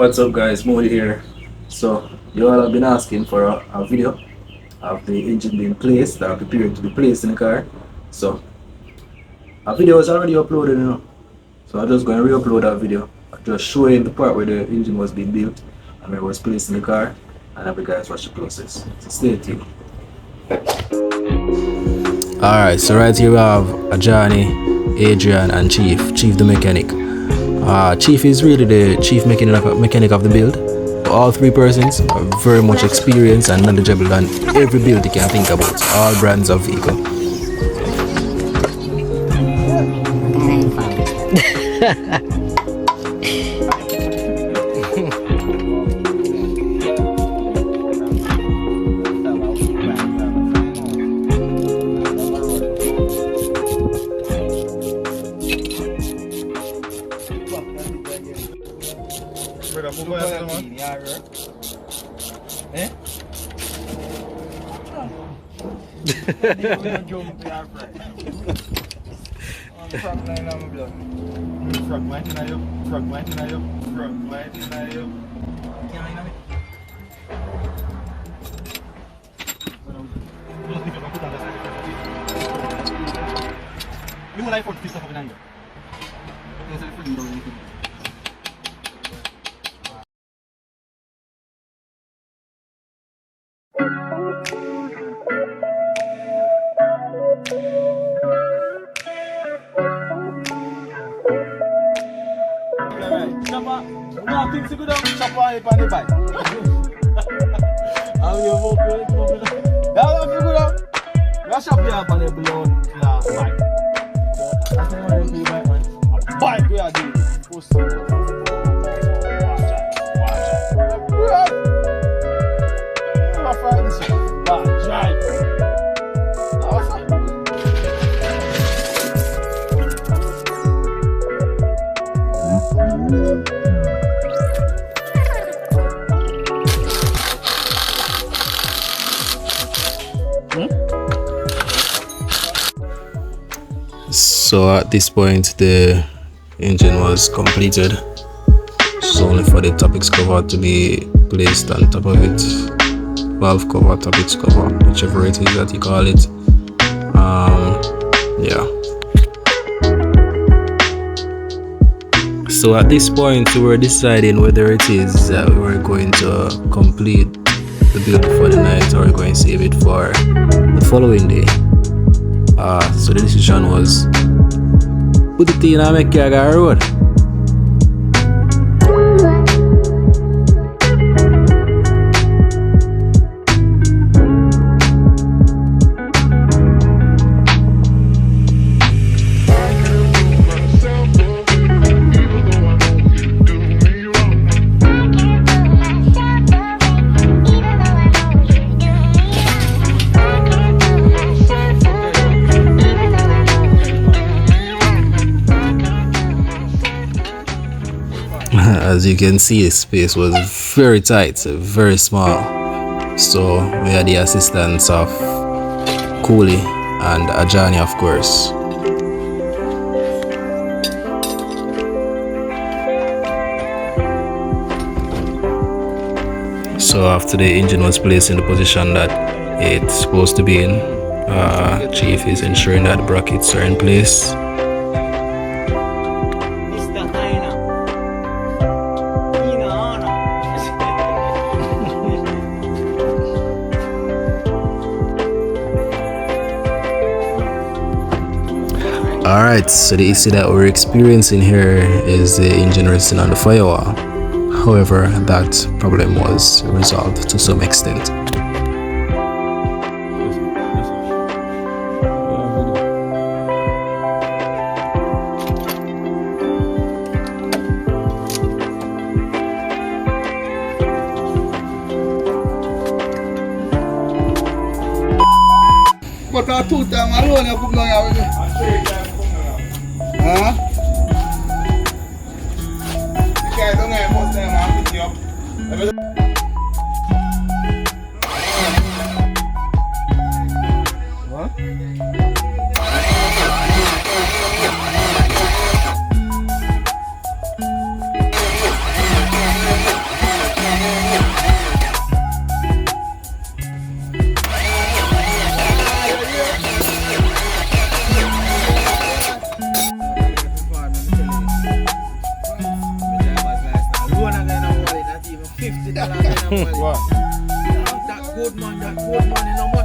What's up guys, Modi here. So you all have been asking for a video of the engine being placed or preparing to be placed in the car. So a video was already uploaded, So I'm just going to re-upload that video, just showing the part where the engine was being built and where it was placed in the car, and have you guys watch the process. So stay tuned. Alright, so right here we have Ajani, Adrian and Chief the mechanic. Chief is really the chief mechanic of the build. All three persons are very much experienced and knowledgeable on every build you can think about, all brands of vehicle. So at this point the engine was completed. It's only for the topics cover to be placed on top of it. Valve cover, topics cover, whichever it is that you call it. Yeah. So at this point we were deciding whether it is we were going to complete the build for the night or we're going to save it for the following day. So the decision was put it in and make it a road. As you can see, the space was very tight, very small. So we had the assistance of Cooley and Ajani, of course. So after the engine was placed in the position that it's supposed to be in, Chief is ensuring that the brackets are in place. Alright, so the issue that we're experiencing here is the engine resting on the firewall. However, that problem was resolved to some extent. What? That good man, you know,